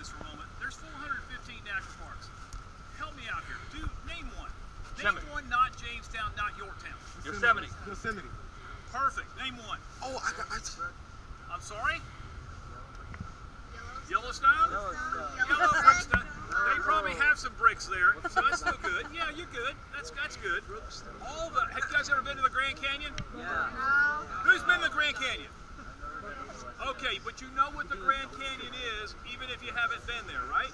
this for a moment. There's 415 national parks. Help me out here. Name one. Name one, not Jamestown, not Yorktown. Yosemite. Perfect. Name one. Oh, I'm sorry? Yellowstone? Yellowstone. They probably have some bricks there, so that's still good. Yeah, you're good. That's good. Have you guys ever been to the Grand Canyon? Yeah. Who's been to the Grand Canyon? Okay, but you know what the Grand Canyon is, even if you haven't been there, right?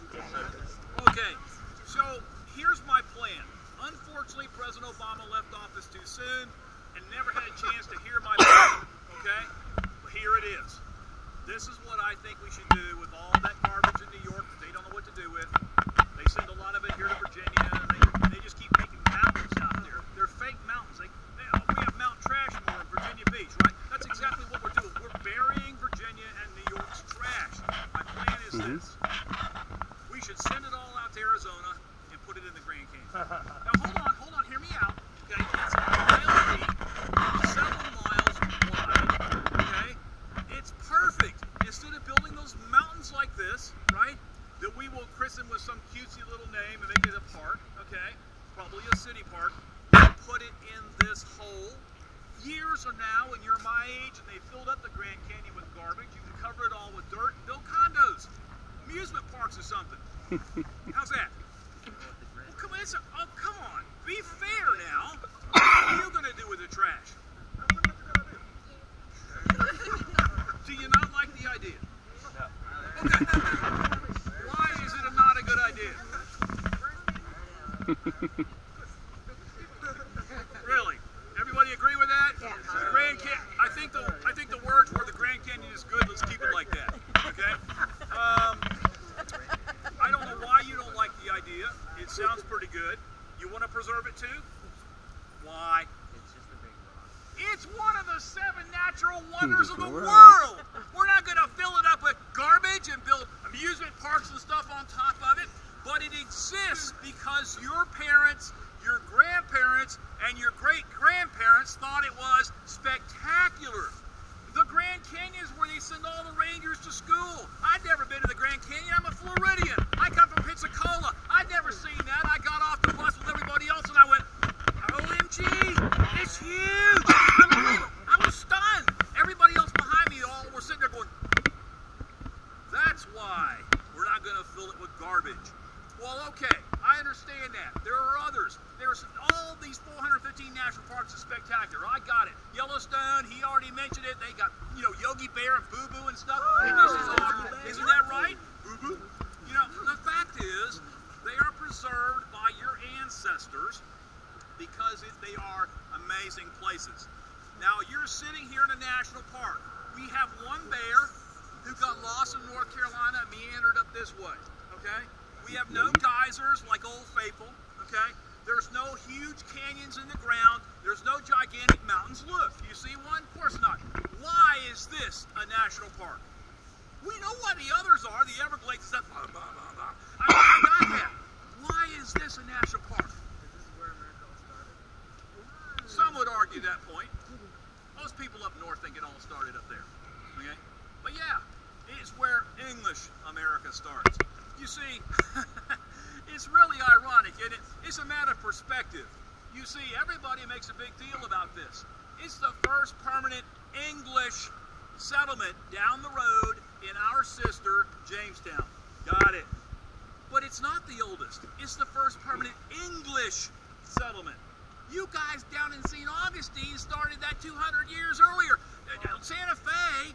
Okay, so here's my plan. Unfortunately, President Obama left office too soon and never had a chance to hear my plan, okay? But here it is. This is what I think we should do with all that garbage in New York that they don't know what to do with. They send a lot of it here to Virginia, and they just keep making mountains out there. They're fake mountains. We have Mount Trashmore in Virginia Beach, right? That's exactly what we're doing. We're burying Virginia and New York's trash. My plan is this. We should send it all out to Arizona and put it in the Grand Canyon. Now hold on, hear me out. Okay, it's a mile deep, 7 miles wide, okay? It's perfect. Instead of building those mountains like this, right, that we will christen with some cutesy little name and make it a park, okay, probably a city park, put it in this hole. Years from now, when you're my age and they filled up the Grand Canyon with garbage, you can cover it all with dirt, build condos, amusement parks or something. How's that? Well, come on, be fair now. What are you going to do with the trash? Do you not like the idea? No. Okay. Why is it not a good idea? Really? Everybody agree with that? Yeah. I think the words were the Grand Canyon is good. Let's keep it like that. Okay. I don't know why you don't like the idea. It sounds pretty good. You want to preserve it too? Why? It's one of the 7 natural wonders of the world. We're not going to fill it up with garbage and build amusement parks and stuff on top of it, but it exists because your parents, your grandparents, and your great-grandparents thought it was spectacular. The Grand Canyon is where they send all the rangers to school. I'd never been to the Grand Canyon. I'm a Floridian. I come from Pensacola. I'd never seen that. I got off the bus with everybody else and I went, OMG, it's huge. I was stunned. Everybody else behind me all were sitting there going, that's why we're not going to fill it with garbage. Well, okay, I understand that. There are others. There's all these 415 national parks are spectacular. I got it. Yellowstone, he already mentioned it. They got, Yogi Bear and Boo Boo and stuff. And this is all, isn't that right? Boo Boo? The fact is, they are preserved by your ancestors because they are amazing places. Now, you're sitting here in a national park. We have one bear who got lost in North Carolina and meandered up this way, okay? We have no geysers like Old Faithful, okay? There's no huge canyons in the ground. There's no gigantic mountains. Look, you see one? Of course not. Why is this a national park? We know what the others are, the Everglades stuff. I got that. Why is this a national park? Some would argue that point. Most people up north think it all started up there, okay? But yeah, it's where English America starts. You see, it's really ironic, isn't it? It's a matter of perspective. You see, everybody makes a big deal about this. It's the first permanent English settlement down the road in our sister, Jamestown. Got it. But it's not the oldest. It's the first permanent English settlement. You guys down in St. Augustine started that 200 years earlier. Santa Fe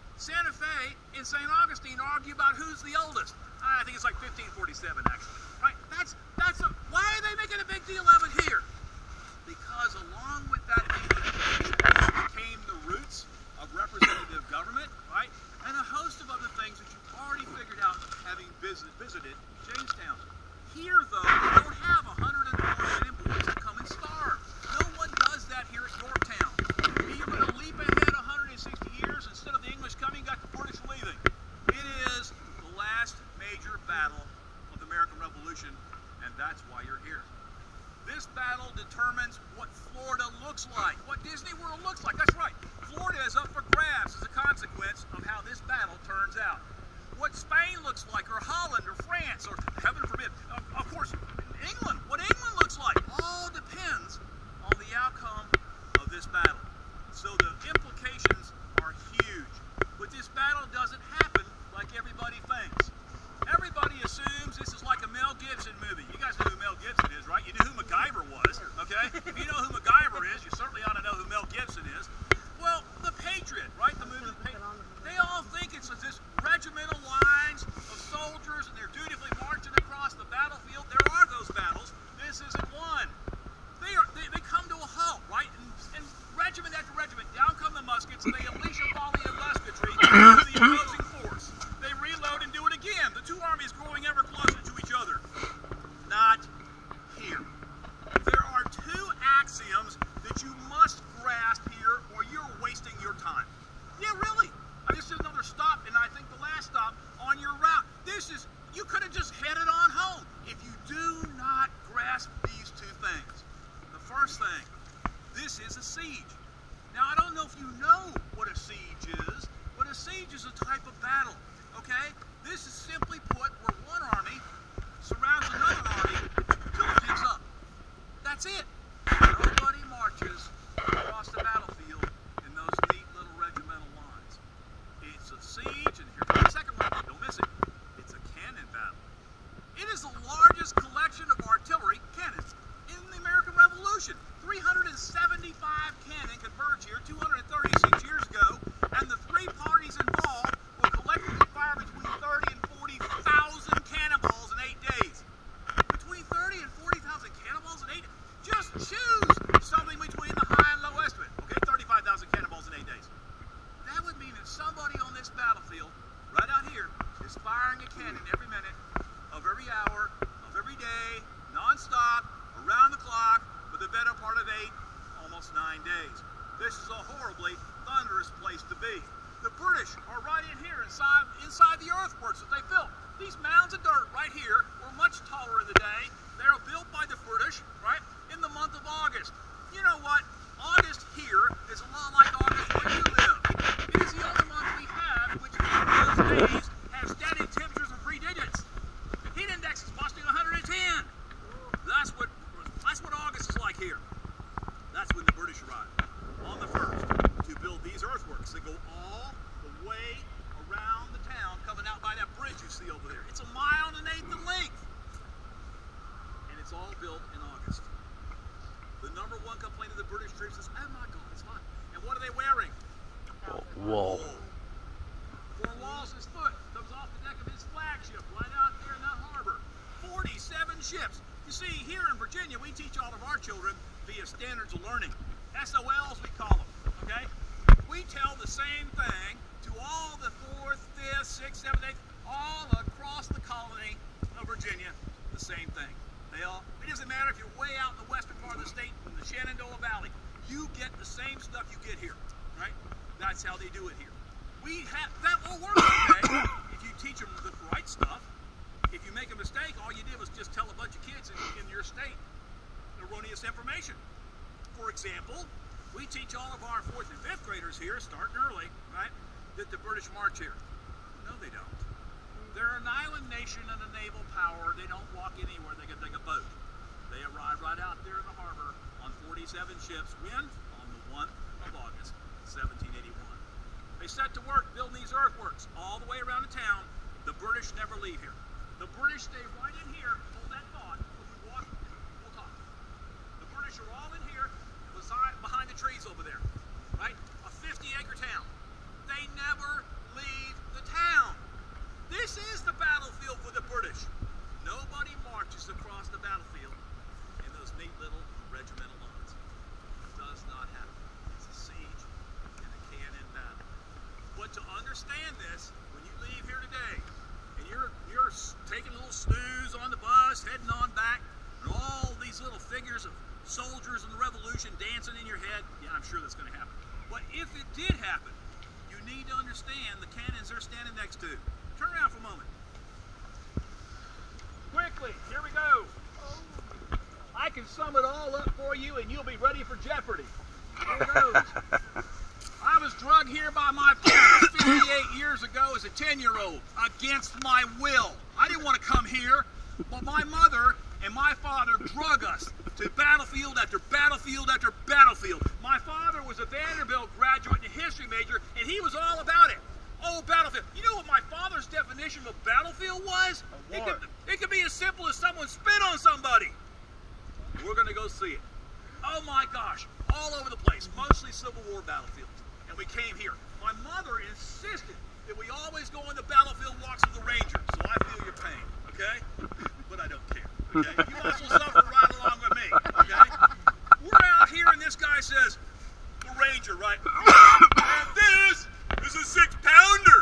and St. Augustine argue about who's the oldest. I think it's like 1547, actually. Right? Why are they making a big deal of it here? Because along with that came the roots of representative government, right? And a host of other things that you've already figured out having visited Jamestown. Here, though, we don't have 104 million boys that come and starve. No one does that here at Yorktown. You're going to leap ahead 160 years. Instead of the English coming, you got the British leaving. It is the last major battle of the American Revolution, and that's why you're here. This battle determines what Florida looks like, what Disney World looks like. That's right. Florida is up for grabs as a consequence of how this battle turns out. What Spain looks like, or Holland, or France. into the opposing force. They reload and do it again. The two armies growing ever closer to each other. Not here. There are two axioms that you must grasp here or you're wasting your time. Yeah, really. This is another stop, and I think the last stop on your route. You could have just headed on home if you do not grasp these two things. The first thing, this is a siege. Now, I don't know if you know what a siege is, but a siege is a type of battle, okay? This is simply put where one army surrounds another army until it gives up. That's it. Nobody marches across the battlefield in those neat little regimental lines. It's a siege, and here's the second one. Don't miss it. It's a cannon battle. It is the largest collection of artillery cannons in the American Revolution. 375 cannon converged here 236 years ago, and the three parties involved will collectively fire between 30 and 40,000 cannonballs in 8 days. Between 30 and 40,000 cannonballs in 8 days? Just choose something between the high and low estimate. Okay, 35,000 cannonballs in 8 days. That would mean that somebody on this battlefield, right out here, is firing a cannon every minute of every hour of every day, non-stop, around the clock, for the better part of 8, almost 9 days. This is a horribly thunderous place to be. The British are right in here, inside the earthworks that they built. These mounds of dirt right here were much taller in the day. They were built by the British, right, in the month of August. You know what? August here is a lot like August where you live. It is the only month we have which in those days have static temperatures of 3 digits. Heat index is busting 110. That's what August is like here. That's when the British arrived on the 1st to build these earthworks that go all the way around the town, coming out by that bridge you see over there. It's 1.1 miles in length, and it's all built in August. The #1 complaint of the British troops is, oh my God, it's hot. And what are they wearing? Wool. Cornwallis's foot comes off the deck of his flagship right out there in that harbor. 47 ships. You see, here in Virginia, we teach all of our children via standards of learning. SOLs, we call them, okay? We tell the same thing to all the 4th, 5th, 6th, 7th, 8th, all across the colony of Virginia, the same thing. It doesn't matter if you're way out in the western part of the state, in the Shenandoah Valley, you get the same stuff you get here, right? That's how they do it here. That will work okay if you teach them the right stuff. If you make a mistake, all you did was just tell a bunch of kids in your state erroneous information. For example, we teach all of our 4th and 5th graders here, starting early, right, that the British march here. No, they don't. They're an island nation and a naval power. They don't walk anywhere. They can take a boat. They arrived right out there in the harbor on 47 ships. When? On the 1st of August, 1781. They set to work building these earthworks all the way around the town. The British never leave here. The British stay right in here. Hold that thought. When we walk, we'll talk. The British are all in here, behind the trees over there, right? A 50-acre town. They never leave the town. This is the battlefield for the British. Nobody marches across the battlefield in those neat little regimental lines. It does not happen. It's a siege and a cannon battle. But to understand this, when you leave here today, and you're taking a little snooze on the bus, heading on back, and all these little figures of soldiers in the Revolution dancing in your head, yeah, I'm sure that's going to happen. But if it did happen, you need to understand the cannons they're standing next to. Turn around for a moment. Quickly, here we go. I can sum it all up for you and you'll be ready for Jeopardy. Here it goes. I was drugged here by my parents 58 years ago as a 10-year-old against my will. I didn't want to come here, but my mother and my father drug us to battlefield after battlefield after battlefield. My father was a Vanderbilt graduate and a history major, and he was all about it. Oh, battlefield. You know what my father's definition of a battlefield was? It could be as simple as someone spit on somebody. We're going to go see it. Oh my gosh, all over the place, mostly Civil War battlefields. And we came here. My mother insisted that we always go on the battlefield walks with the Rangers, so I feel your pain, okay? But I don't care, okay? You also suffer right along with me, okay? We're out here and this guy says, the Ranger, right? And this is a 6-pounder.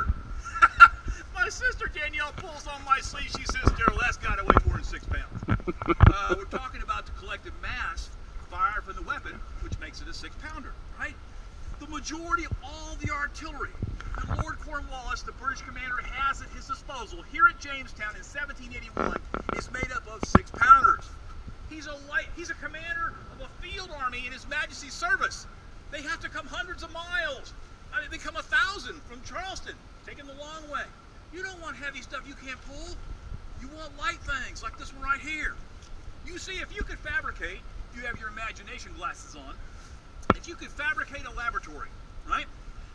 majority of all the artillery that Lord Cornwallis, the British commander, has at his disposal here at Jamestown in 1781 is made up of 6-pounders. He's a commander of a field army in His Majesty's service. They have to come hundreds of miles. I mean, they come 1,000 from Charleston, taking the long way. You don't want heavy stuff you can't pull. You want light things like this one right here. You see, if you could fabricate, if you have your imagination glasses on, if you could fabricate a laboratory, right,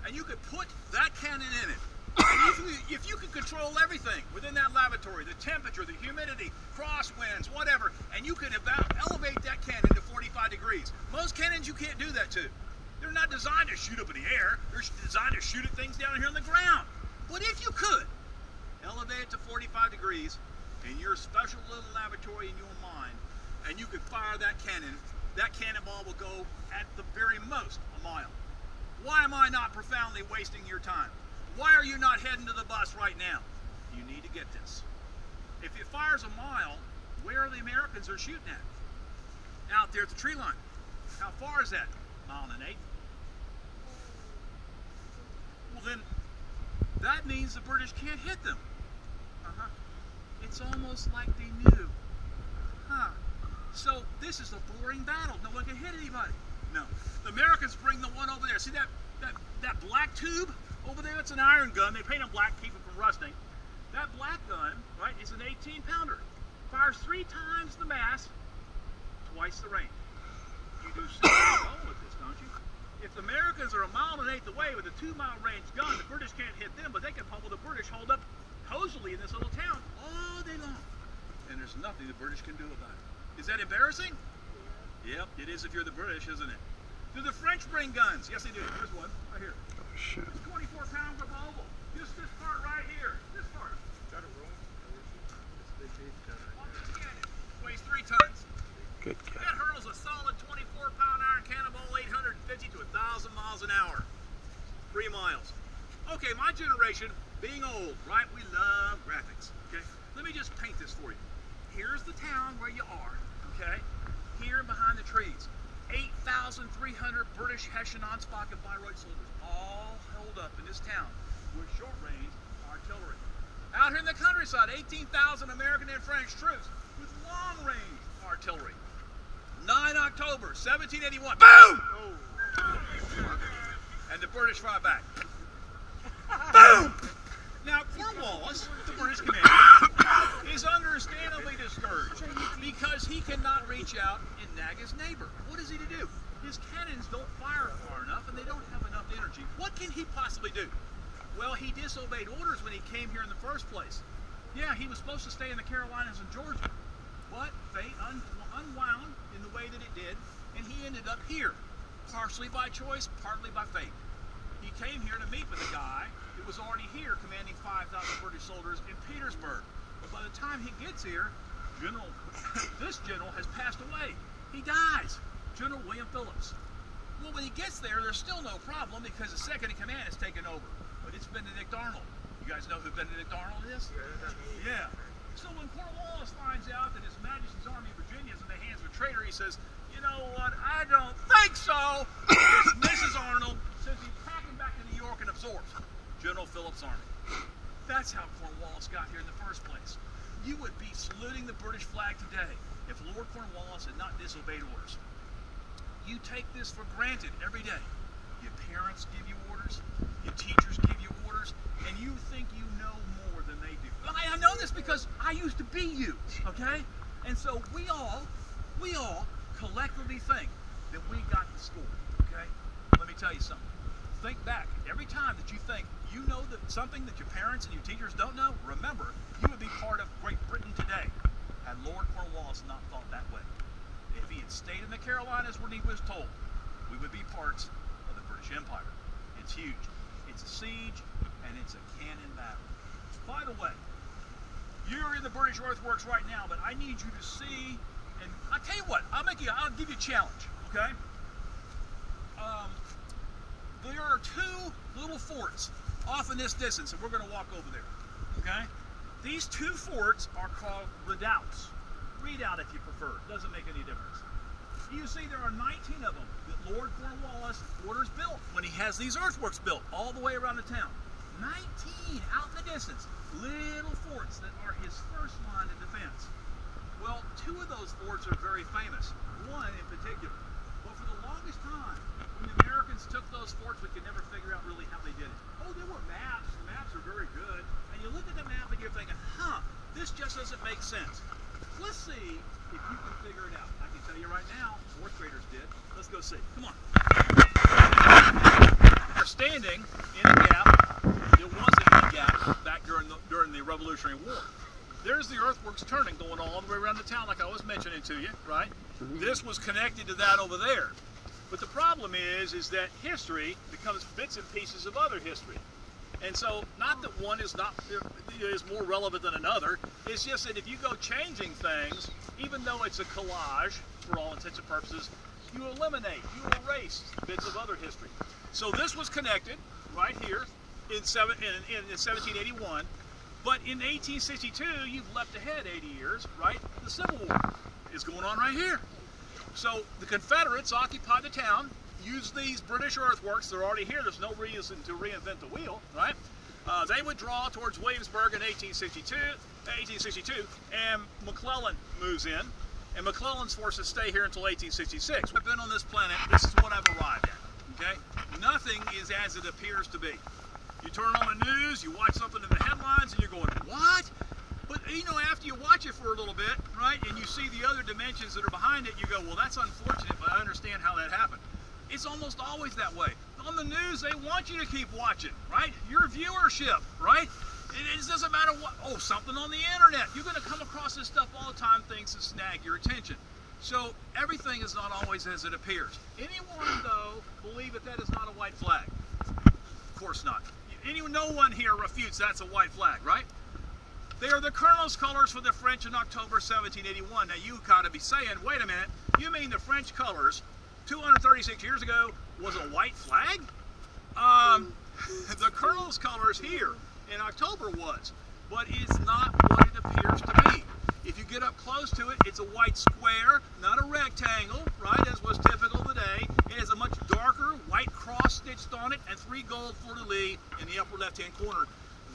and you could put that cannon in it, and if you could control everything within that laboratory, the temperature, the humidity, crosswinds, whatever, and you could elevate that cannon to 45 degrees. Most cannons you can't do that to. They're not designed to shoot up in the air. They're designed to shoot at things down here on the ground. But if you could elevate it to 45 degrees in your special little laboratory in your mind, and you could fire that cannonball will go at the very most a mile. Why am I not profoundly wasting your time? Why are you not heading to the bus right now? You need to get this. If it fires a mile, where are the Americans are shooting at? Out there at the tree line. How far is that? 1.1 miles. Well then, that means the British can't hit them. It's almost like they knew. So this is a boring battle. No one can hit anybody. No. The Americans bring the one over there. See that black tube over there? It's an iron gun. They paint them black, keep it from rusting. That black gun, right, is an 18-pounder. Fires 3 times the mass, twice the range. You do something wrong with this, don't you? If the Americans are 1.1 miles away with a 2-mile range gun, the British can't hit them, but they can pummel the British holed up cozily in this little town all day long. And there's nothing the British can do about it. Is that embarrassing? Yep, it is if you're the British, isn't it? Do the French bring guns? Yes, they do. Here's one, right here. Oh, shit. It's 24-pound revolver. Just this part right here. This part. Got a roll? Weighs 3 tons. Good That guy. hurls a solid 24-pound iron cannonball 850 to 1,000 miles an hour. 3 miles. Okay, my generation, being old, right, we love graphics, okay? Let me just paint this for you. Here's the town where you are, okay? Here behind the trees, 8,300 British Hessian Ansbach and Bayreuth soldiers, all held up in this town with short-range artillery. Out here in the countryside, 18,000 American and French troops with long-range artillery. 9 October, 1781, boom! And the British fire back. Boom! Now, Cornwallis, the British commander, is understandably discouraged because he cannot reach out and nag his neighbor. What is he to do? His cannons don't fire far enough and they don't have enough energy. What can he possibly do? Well, he disobeyed orders when he came here in the first place. Yeah, he was supposed to stay in the Carolinas and Georgia, but fate unwound in the way that it did, and he ended up here, partially by choice, partly by fate. He came here to meet with a guy who was already here commanding 5,000 British soldiers in Petersburg. But by the time he gets here, this general has passed away. He dies. General William Phillips. Well, when he gets there, there's still no problem because the second in command has taken over. But it's Benedict Arnold. You guys know who Benedict Arnold is? Yeah. So when Cornwallis finds out that His Majesty's Army of Virginia is in the hands of a traitor, he says, you know what, I don't think so. Mrs. Arnold says he's packing back to New York and absorbs General Phillips' army. That's how Cornwallis got here in the first place. You would be saluting the British flag today if Lord Cornwallis had not disobeyed orders. You take this for granted every day. Your parents give you orders, your teachers give you orders, and you think you know more than they do. I know this because I used to be you, okay? And so we all collectively think that we got the score, okay? Let me tell you something. Think back. Every time that you think you know that something that your parents and your teachers don't know, remember, you would be part of Great Britain today had Lord Cornwallis not thought that way. If he had stayed in the Carolinas when he was told, we would be parts of the British Empire. It's huge. It's a siege, and it's a cannon battle. By the way, you're in the British earthworks right now, but I need you to see, and I'll tell you what, I'll give you a challenge, okay? There are 2 little forts off in this distance, and we're going to walk over there, okay? These 2 forts are called redoubts. Redoubt if you prefer. Doesn't make any difference. You see, there are 19 of them that Lord Cornwallis orders built when he has these earthworks built all the way around the town. 19 out in the distance, little forts that are his first line of defense. Well, 2 of those forts are very famous, one in particular. But for the longest time, when the Americans took those forts, we could never figure out really how they did it. Oh, there were maps. The maps are very good. And you look at the map and you're thinking, this just doesn't make sense. Let's see if you can figure it out. I can tell you right now, 4th graders did. Let's go see. Come on. We're standing in a gap. It wasn't a gap back during the Revolutionary War. There's the earthworks turning going all the way around the town like I was mentioning to you, right? This was connected to that over there. But the problem is that history becomes bits and pieces of other history. And so, not that one is more relevant than another, it's just that if you go changing things, even though it's a collage, for all intents and purposes, you eliminate, you erase bits of other history. So this was connected right here in 1781, but in 1862, you've leapt ahead 80 years, right? The Civil War is going on right here. So the Confederates occupied the town, used these British earthworks. They're already here. There's no reason to reinvent the wheel, right? They would draw towards Williamsburg in 1862, and McClellan moves in, and McClellan's forces stay here until 1866. I've been on this planet. This is what I've arrived at, okay? Nothing is as it appears to be. You turn on the news, you watch something in the headlines, and you're going, what? But, you know, after you watch it for a little bit, right, and you see the other dimensions that are behind it, you go, well, that's unfortunate, but I understand how that happened. It's almost always that way. On the news, they want you to keep watching, right? Your viewership, right? It doesn't matter what, something on the internet. You're going to come across this stuff all the time, things that snag your attention. So everything is not always as it appears. Anyone, though, believe that that is not a white flag? Of course not. No one here refutes that's a white flag, right? They are the colonel's colors for the French in October 1781. Now you gotta be saying, wait a minute, you mean the French colors 236 years ago was a white flag? The colonel's colors here in October was, but it's not what it appears to be. If you get up close to it, it's a white square, not a rectangle, right, as was typical today. It has a much darker white cross stitched on it and 3 gold fleur-de-lis in the upper left-hand corner.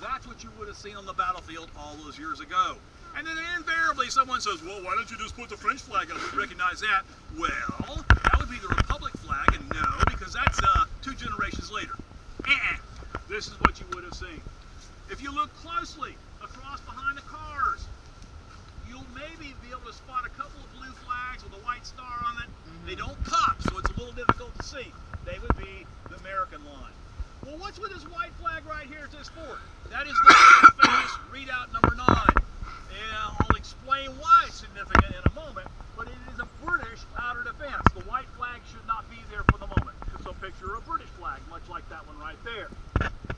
That's what you would have seen on the battlefield all those years ago. And then invariably someone says, well, why don't you just put the French flag up? We recognize that. Well, that would be the Republic flag, and no, because that's 2 generations later. This is what you would have seen. If you look closely across behind the cars, you'll maybe be able to spot a couple of blue flags with a white star on it. They don't pop, so it's a little difficult to see. They would be the American line. Well, what's with this white flag right here at this fort? That is the famous readout number 9. And I'll explain why it's significant in a moment, but it is a British outer defense. The white flag should not be there for the moment. So picture a British flag, much like that one right there.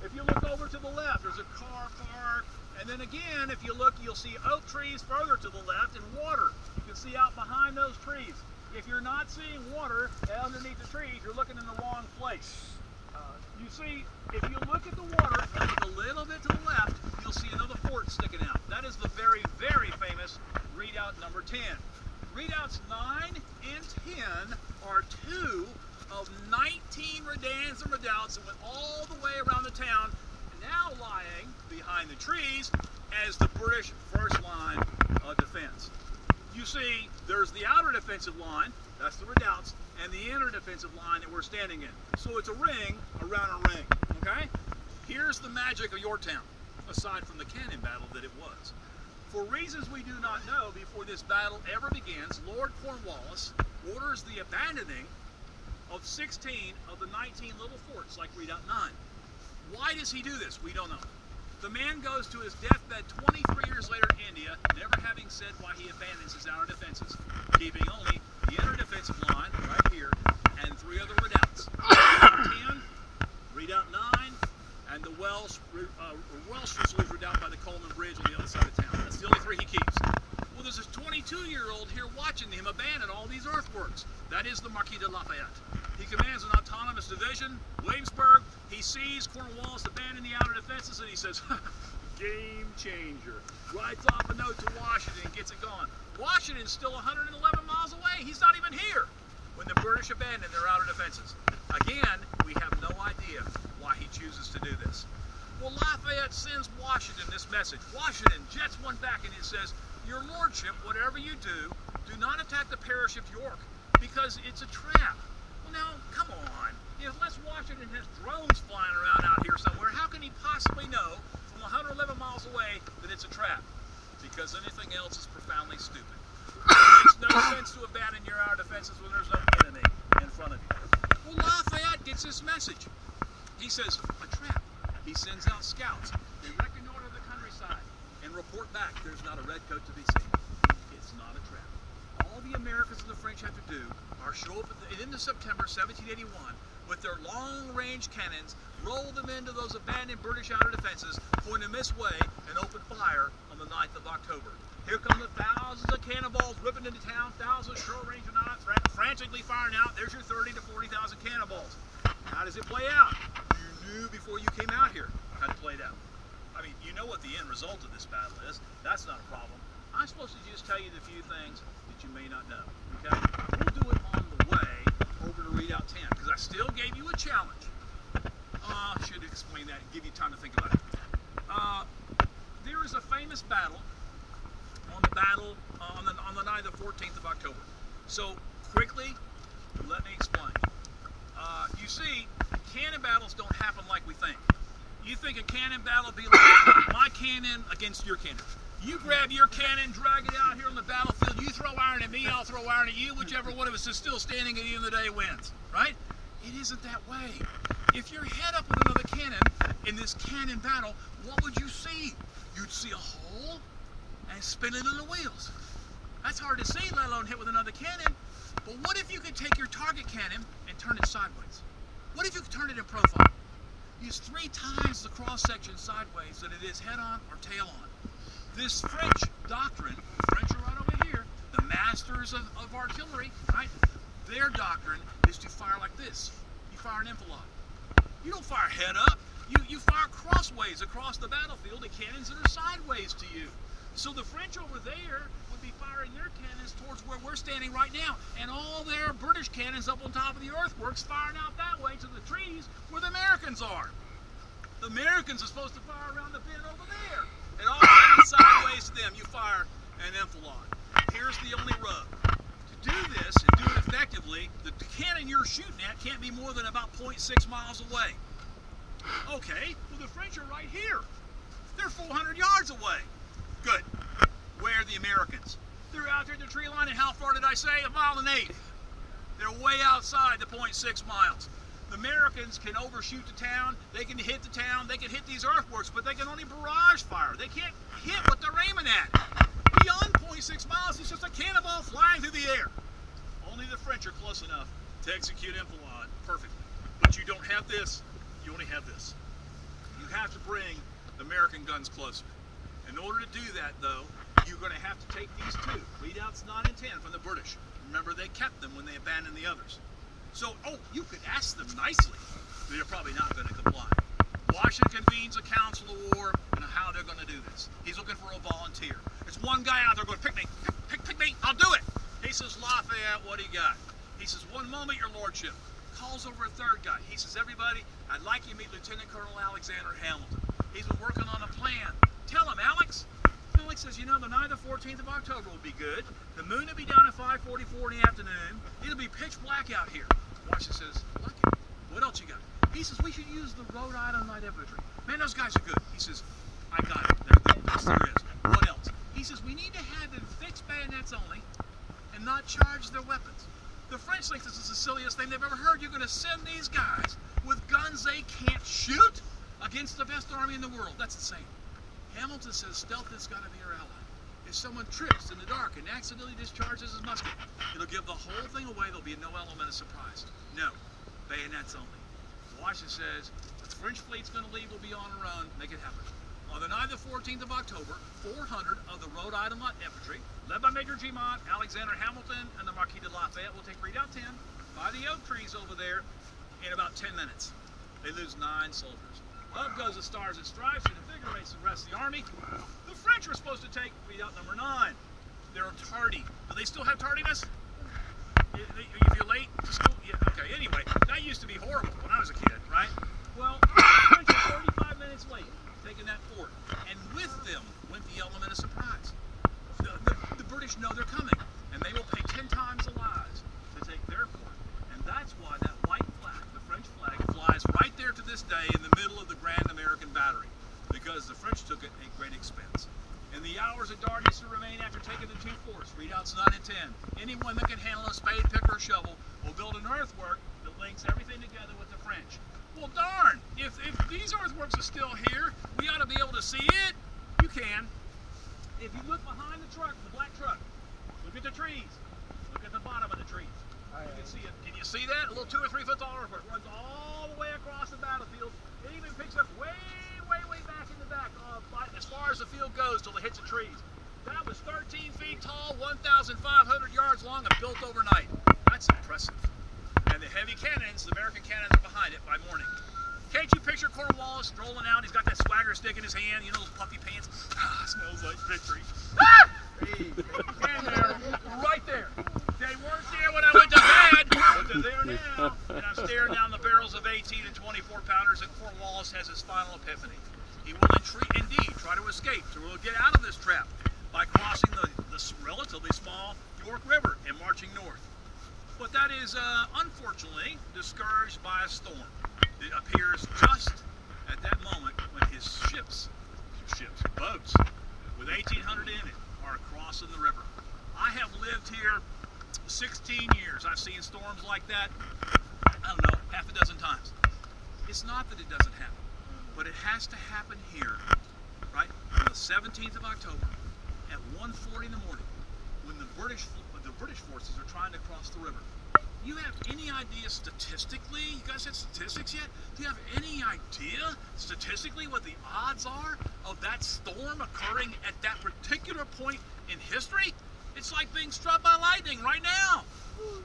If you look over to the left, there's a car park, and then again, if you look, you'll see oak trees further to the left and water. You can see out behind those trees. If you're not seeing water underneath the trees, you're looking in the wrong place. You see, if you look at the water and look a little bit to the left, you'll see another fort sticking out. That is the very, very famous readout number 10. Readouts 9 and 10 are 2 of 19 redans and redoubts that went all the way around the town, now lying behind the trees as the British first line of defense. You see, there's the outer defensive line, that's the redoubts, and the inner defensive line that we're standing in. So it's a ring around a ring, okay? Here's the magic of Yorktown, aside from the cannon battle that it was. For reasons we do not know, before this battle ever begins, Lord Cornwallis orders the abandoning of 16 of the 19 little forts like Redoubt 9. Why does he do this? We don't know. The man goes to his deathbed 23 years later in India, never having said why he abandons his outer defenses, keeping only the inner defensive line right here and 3 other redoubts. Redoubt 10, Redoubt 9, and the Welsh Fusiliers redoubt by the Coleman Bridge on the other side of town. That's the only 3 he keeps. Well, there's this 22-year-old here watching him abandon all these earthworks. That is the Marquis de Lafayette. He commands an autonomous division, Williamsburg. He sees Cornwallis abandon the outer defenses and he says, game changer. Writes off a note to Washington and gets it going. Washington's still 111 miles away. He's not even here when the British abandon their outer defenses. Again, we have no idea Lafayette sends Washington this message. Washington jets one back and it says, "Your Lordship, whatever you do not attack the parish of York because it's a trap." Well, now, come on. Unless Washington has drones flying around out here somewhere, how can he possibly know from 111 miles away that it's a trap? Because anything else is profoundly stupid. It makes no sense to abandon your outer defenses when there's no enemy in front of you. Well, Lafayette gets this message. He says, a trap. He sends out scouts. They reconnoiter the countryside and report back. There's not a redcoat to be seen. It's not a trap. All the Americans and the French have to do are show up at the end of September 1781 with their long-range cannons, roll them into those abandoned British outer defenses, point them this way, and open fire on the 9th of October. Here come the thousands of cannonballs ripping into town, thousands of short-range knives frantically firing out. There's your 30 to 40,000 cannonballs. How does it play out? You knew before you came out here how it played out. I mean, you know what the end result of this battle is. That's not a problem. I'm supposed to just tell you the few things that you may not know, okay? We'll do it on the way over to Redoubt 10, because I still gave you a challenge. I should explain that and give you time to think about it. There is a famous battle on the night of the 14th of October. So, quickly, let me explain. You see, cannon battles don't happen like we think. You think a cannon battle would be like my cannon against your cannon. You grab your cannon, drag it out here on the battlefield, you throw iron at me, I'll throw iron at you, whichever one of us is still standing at the end of the day wins, right? It isn't that way. If you're head up with another cannon in this cannon battle, what would you see? You'd see a hole and spinning in the wheels. That's hard to see, let alone hit with another cannon. But what if you could take your target cannon and turn it sideways? What if you could turn it in profile? Use 3 times the cross-section sideways than it is head-on or tail-on. This French doctrine, the French are right over here, the masters of artillery, right? Their doctrine is to fire like this. You fire an enfilade. You don't fire head up. You fire crossways across the battlefield at cannons that are sideways to you. So the French over there would be firing their cannons towards where we're standing right now, and all their British cannons up on top of the earthworks firing out that way to the trees where the Americans are. The Americans are supposed to fire around the bend over there, and all cannons sideways to them, you fire an enfilade. Here's the only rub. To do this and do it effectively, the cannon you're shooting at can't be more than about 0.6 miles away. Okay, well the French are right here. They're 400 yards away. Good. Where are the Americans? They're out there at the tree line, and how far did I say? 1.1 miles. They're way outside the 0.6 miles. The Americans can overshoot the town, they can hit the town, they can hit these earthworks, but they can only barrage fire. They can't hit what they're aiming at. Beyond 0.6 miles, it's just a cannonball flying through the air. Only the French are close enough to execute enfilade perfectly. But you don't have this, you only have this. You have to bring the American guns closer. In order to do that, though, you're going to have to take these 2, Redoubts 9 and 10 from the British. Remember, they kept them when they abandoned the others. So, you could ask them nicely, but they're probably not going to comply. Washington convenes a council of war on how they're going to do this. He's looking for a volunteer. There's one guy out there going, pick me, pick me, I'll do it. He says, Lafayette, what do you got? He says, one moment, your lordship. Calls over a 3rd guy. He says, everybody, I'd like you to meet Lieutenant Colonel Alexander Hamilton. He's been working on a plan. Tell him, Alex. Alex says, you know, the night of the 14th of October will be good. The moon will be down at 5:44 in the afternoon. It'll be pitch black out here. Washington says, like it. What else you got? He says, we should use the Rhode Island Light Infantry. Man, those guys are good. He says, I got it. They're the best there is. What else? He says, we need to have them fix bayonets only and not charge their weapons. The French think this is the silliest thing they've ever heard. You're going to send these guys with guns they can't shoot against the best army in the world. That's insane. Hamilton says stealth has got to be our ally. If someone trips in the dark and accidentally discharges his musket, it'll give the whole thing away. There'll be no element of surprise. No, bayonets only. Washington says, if the French fleet's going to leave, we'll be on our own. Make it happen. On the night of the 14th of October, 400 of the Rhode Island Light Infantry, led by Major Gemont, Alexander Hamilton, and the Marquis de Lafayette, will take Redoubt 10 by the oak trees over there in about 10 minutes. They lose 9 soldiers. Up goes the Stars and Stripes and invigorates the rest of the army. The French were supposed to take Redoubt number 9. They're tardy. Do they still have tardiness? If you're late to school? Yeah, okay, anyway, that used to be horrible when I was a kid, right? Well, the French are 35 minutes late taking that lies right there to this day in the middle of the Grand American Battery, because the French took it at great expense. In the hours of darkness that remain after taking the two forts, readouts 9 and 10, anyone that can handle a spade, pick, or shovel will build an earthwork that links everything together with the French. Well, darn, if these earthworks are still here, we ought to be able to see it. You can. If you look behind the truck, the black truck, look at the trees. Look at the bottom of the trees. You can see it. Can you see that? A little 2 or 3 foot tall earthwork runs all the way across the battlefield. It even picks up way back in the back, as far as the field goes till it hits the trees. That was 13 feet tall, 1,500 yards long, and built overnight. That's impressive. And the heavy cannons, the American cannons, are behind it by morning. Can't you picture Cornwallis strolling out? He's got that swagger stick in his hand, you know, those puffy pants. Smells like victory. And they're right there. They weren't there when I went to bed, but they're there now. And I'm staring down the barrels of 18 and 24 pounders, and Cornwallis has his final epiphany. He will indeed try to escape, to get out of this trap by crossing the relatively small York River and marching north. But that is unfortunately discouraged by a storm. It appears just at that moment when his boats, with 1,800 in it, are crossing the river. I have lived here 16 years. I've seen storms like that, I don't know, half a dozen times. It's not that it doesn't happen, but it has to happen here, right, on the 17th of October at 1:40 in the morning, when the British forces are trying to cross the river. You have any idea statistically, you guys had statistics yet? Do you have any idea statistically what the odds are of that storm occurring at that particular point in history? It's like being struck by lightning right now.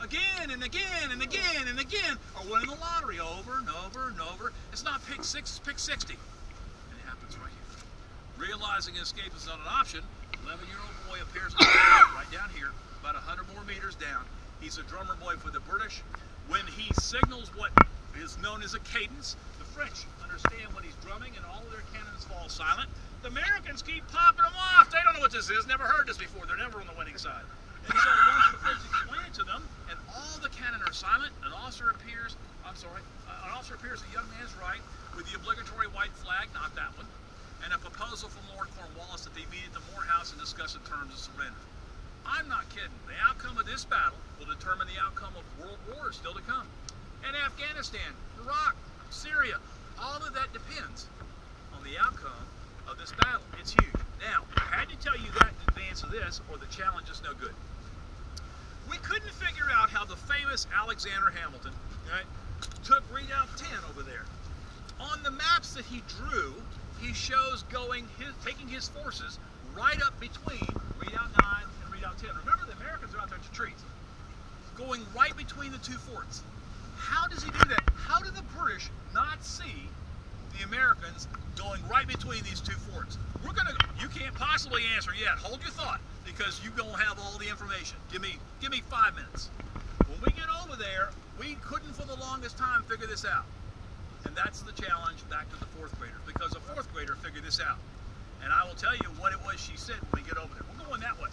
Again and again and again and again, or winning the lottery over and over and over. It's not pick 6, it's pick 60. And it happens right here. Realizing escape is not an option, 11-year-old boy appears on the road right down here, about 100 more meters down. He's a drummer boy for the British. When he signals what is known as a cadence, the French understand when he's drumming and all of their cannons fall silent. The Americans keep popping them off. They don't know what this is, never heard this before. They're never on the winning side. And so once the French explain it to them, and all the cannon are silent, an officer appears, a young man's right, with the obligatory white flag, not that one, and a proposal from Lord Cornwallis that they meet at the Moore House and discuss the terms of surrender. I'm not kidding. The outcome of this battle will determine the outcome of world wars still to come. And Afghanistan, Iraq, Syria, all of that depends on the outcome of this battle. It's huge. Now, I had to tell you that in advance of this, or the challenge is no good. We couldn't figure out how the famous Alexander Hamilton, right, took Redoubt 10 over there. On the maps that he drew, he shows taking his forces right up between Redoubt 9 and Redoubt 10. Remember, the Americans are out there to treat, going right between the two forts. How does he do that? How do the British not see the Americans going right between these two forts? You can't possibly answer yet. Hold your thought, because you're gonna have all the information. Give me 5 minutes. When we get over there, we couldn't for the longest time figure this out. And that's the challenge back to the 4th graders, because a 4th grader figured this out. And I will tell you what it was she said when we get over there. We're going that way.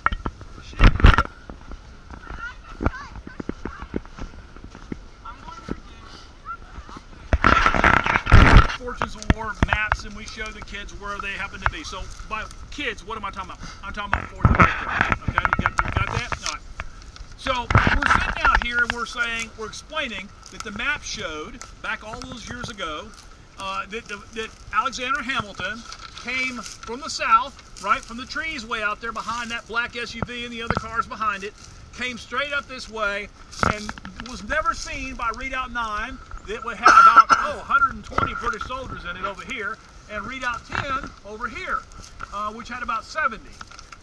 Fortunes of War maps, and we show the kids where they happen to be. So by kids, what am I talking about? I'm talking about 4th and 5th grade. Okay, you got that? All right. So we're sitting out here and we're explaining that the map showed back all those years ago that Alexander Hamilton came from the south, right, from the trees way out there behind that black SUV and the other cars behind it, came straight up this way and was never seen by Redoubt 9 that would have about 120 British soldiers in it over here, and Redoubt 10 over here, which had about 70.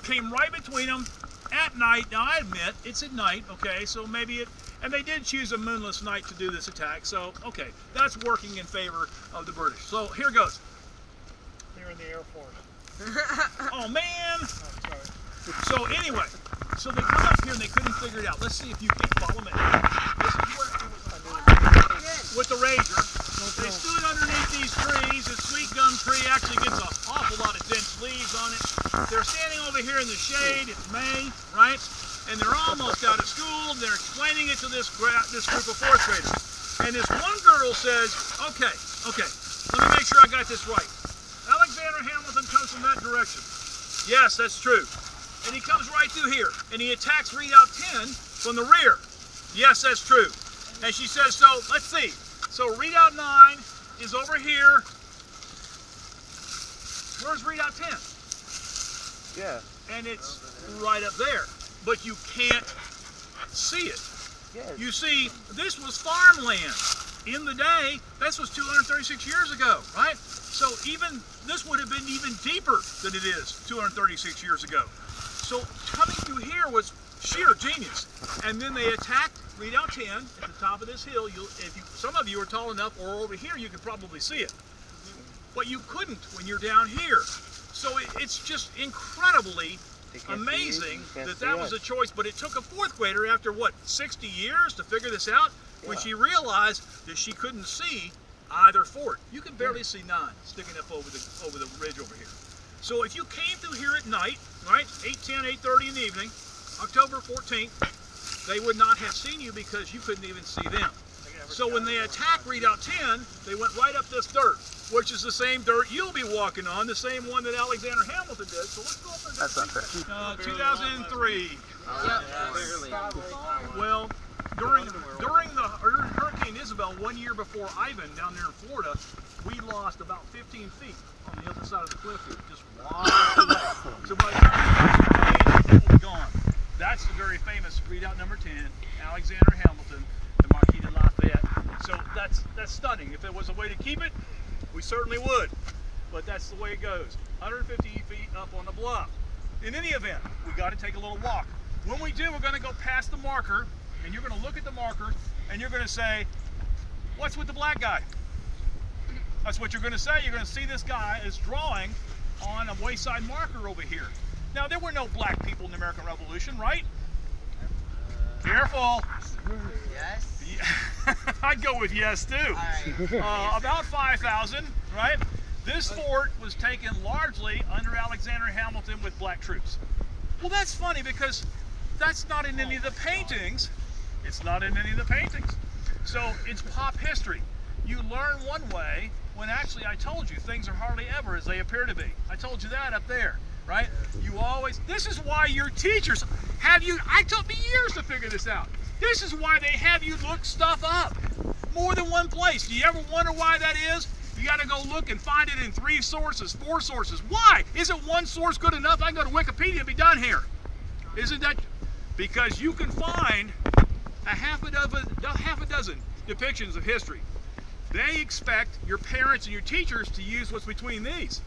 Came right between them at night. Now I admit, it's at night, okay, so maybe and they did choose a moonless night to do this attack, so okay, that's working in favor of the British. So here goes. They're in the Air Force. Oh man! Oh, sorry. So anyway, so they come up here and they couldn't figure it out. Let's see if you can follow me. This is where it was with the Razor. They stood underneath these trees. The sweet gum tree actually gets an awful lot of dense leaves on it. They're standing over here in the shade. It's May, right? And they're almost out of school. They're explaining it to this group of 4th graders. And this one girl says, okay, let me make sure I got this right. Alexander Hamilton comes from that direction. Yes, that's true. And he comes right through here, and he attacks Redoubt 10 from the rear. Yes, that's true. And she says, so let's see. So Redoubt 9 is over here. Where's Redoubt 10? Yeah. And it's right up there, but you can't see it. Yes. You see, this was farmland. In the day, this was 236 years ago, right? So even this would have been even deeper than it is 236 years ago. So coming through here was sheer genius. And then they attacked Redoubt 10 at the top of this hill. Some of you are tall enough, or over here, you could probably see it. But you couldn't when you're down here. So it's just incredibly amazing that was a choice. But it took a fourth grader after, what, 60 years to figure this out? When she realized that she couldn't see either fort. You can barely see 9 sticking up over the ridge over here. So if you came through here at night, right, 8:10, 8:30 in the evening, October 14th, they would not have seen you because you couldn't even see them. So when they attacked Redoubt 10, they went right up this dirt, which is the same dirt you'll be walking on, the same one that Alexander Hamilton did. So let's go up and That's not fair. 2003. Well, during Hurricane Isabel, 1 year before Ivan down there in Florida, we lost about 15 feet on the other side of the cliff here, just washed away. So by the time it was gone. That's the very famous Redoubt number 10, Alexander Hamilton, the Marquis de Lafayette. So that's stunning. If there was a way to keep it, we certainly would. But that's the way it goes. 150 feet up on the bluff. In any event, we got to take a little walk. When we do, we're going to go past the marker, and you're going to look at the marker, and you're going to say, what's with the black guy? That's what you're going to say. You're going to see this guy is drawing on a wayside marker over here. Now, there were no black people in the American Revolution, right? Careful. Yes. Yeah. I'd go with yes, too. About 5,000, right? This fort was taken largely under Alexander Hamilton with black troops. Well, that's funny because that's not in any of the paintings. It's not in any of the paintings. So it's pop history. You learn one way when actually I told you things are hardly ever as they appear to be. I told you that up there, right? You always, this is why your teachers have you, I took me years to figure this out. This is why they have you look stuff up. More than one place. Do you ever wonder why that is? You got to go look and find it in 3 sources, 4 sources. Why? Isn't one source good enough? I can go to Wikipedia and be done here. Isn't that? Because you can find a half a dozen depictions of history. They expect your parents and your teachers to use what's between these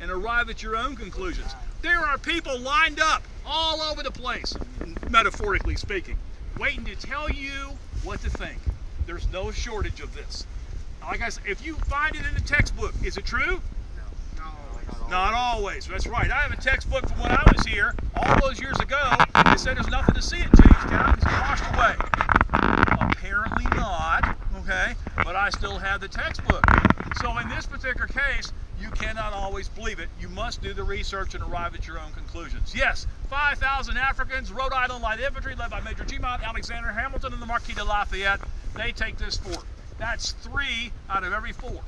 and arrive at your own conclusions. There are people lined up all over the place, metaphorically speaking, waiting to tell you what to think. There's no shortage of this. Like I said, if you find it in a textbook, is it true? No. Not always. That's right. I have a textbook from when I was here all those years ago. They said there's nothing to see at Jamestown because it's washed away. Apparently not, okay? But I still have the textbook. So in this particular case, you cannot always believe it. You must do the research and arrive at your own conclusions. Yes, 5,000 Africans, Rhode Island Light Infantry, led by Major G-Mont, Alexander Hamilton, and the Marquis de Lafayette. They take this fort. That's 3 out of every 4.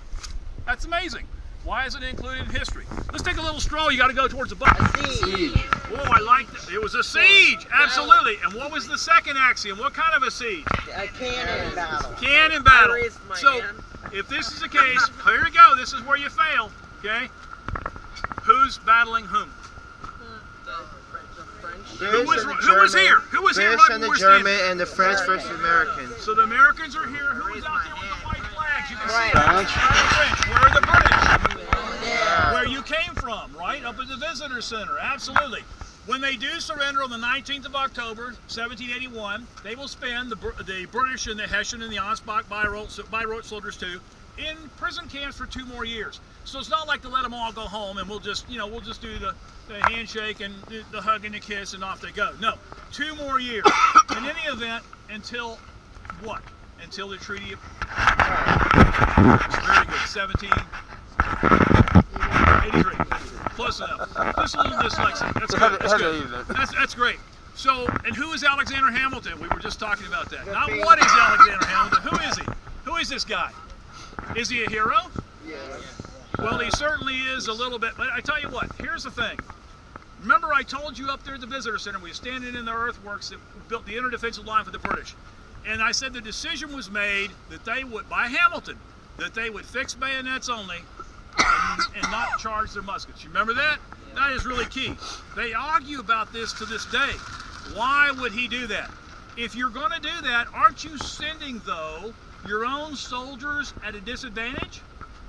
That's amazing. Why is it included in history? Let's take a little stroll. You got to go towards the button. Siege. Oh, I like that. It was a siege. Absolutely. And what was the second axiom? What kind of a siege? A cannon battle. Cannon battle. I raised my So, hand. if this is the case, here we go. This is where you fail. Okay? Who's battling whom? Who was here? Who was here? British and the German and the French versus Americans. So the Americans are here. Who was out there with the white flags? You can see Right. that. Where are the British? Yeah. Where you came from, right? Up at the visitor center. Absolutely. When they do surrender on the 19th of October, 1781, they will spend the British and the Hessian and the Ansbach Bayreuth soldiers too in prison camps for 2 more years. So it's not like to let them all go home and we'll just do the handshake and the hug and the kiss and off they go. No, 2 more years. In any event, until what? Until the Treaty of very good, 1783. Close enough. Just a little dyslexic. That's good. That's good. That's great. So, and who is Alexander Hamilton? We were just talking about that. Not what is Alexander Hamilton. Who is he? Who is this guy? Is he a hero? Yes. Well, he certainly is a little bit, but I tell you what, here's the thing. Remember I told you up there at the visitor center, we were standing in the earthworks that built the inner defensive line for the British. And I said the decision was made that they would, by Hamilton, that they would fix bayonets only and not charge their muskets. You remember that? That is really key. They argue about this to this day. Why would he do that? If you're going to do that, aren't you sending, though, your own soldiers at a disadvantage?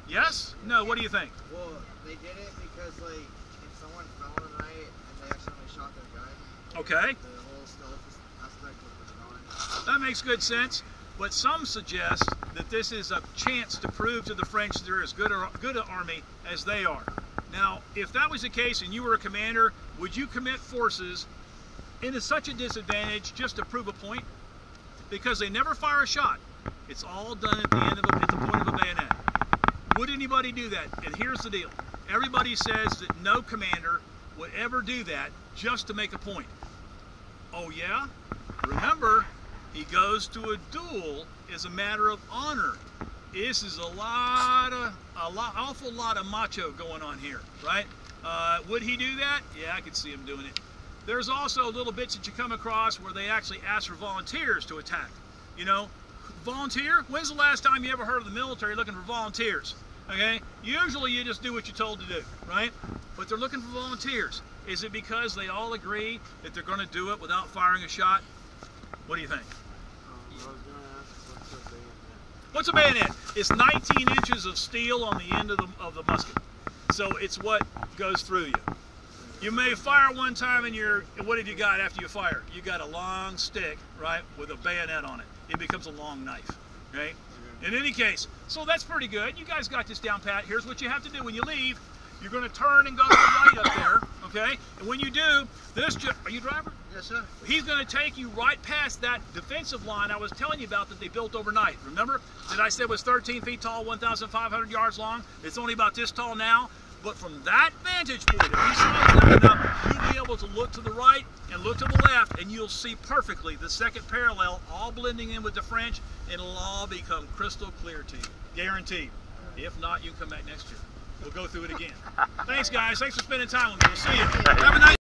Yes? No? What do you think? Well, they did it because, like, if someone fell tonight and they accidentally shot their gun, Okay. the whole stealth aspect was gone. That makes good sense. But some suggest that this is a chance to prove to the French they're as good an army as they are. Now, if that was the case and you were a commander, would you commit forces into such a disadvantage just to prove a point? Because they never fire a shot. It's all done at the end of at the point of a bayonet. Would anybody do that? And here's the deal. Everybody says that no commander would ever do that just to make a point. Oh yeah? Remember, he goes to a duel as a matter of honor. This is awful lot of macho going on here, right? Would he do that? Yeah, I could see him doing it. There's also little bits that you come across where they actually ask for volunteers to attack. You know, volunteer? When's the last time you ever heard of the military looking for volunteers? Okay? Usually you just do what you're told to do, right? But they're looking for volunteers. Is it because they all agree that they're going to do it without firing a shot? What do you think? I was going to ask, what's a bayonet? What's a bayonet? It's 19 inches of steel on the end of the musket. So it's what goes through you. You may fire one time and what have you got after you fire? You got a long stick, right, with a bayonet on it. It becomes a long knife, okay? In any case, so that's pretty good. You guys got this down pat. Here's what you have to do when you leave. You're going to turn and go to the right up there, okay? And when you do, are you a driver? Yes, sir. He's going to take you right past that defensive line I was telling you about that they built overnight. Remember that I said was 13 feet tall, 1,500 yards long? It's only about this tall now. But from that vantage point, if you saw it enough, you'll be able to look to the right and look to the left, and you'll see perfectly the second parallel, all blending in with the French, and it'll all become crystal clear to you. Guaranteed. If not, you can come back next year. We'll go through it again. Thanks, guys. Thanks for spending time with me. We'll see you. Have a nice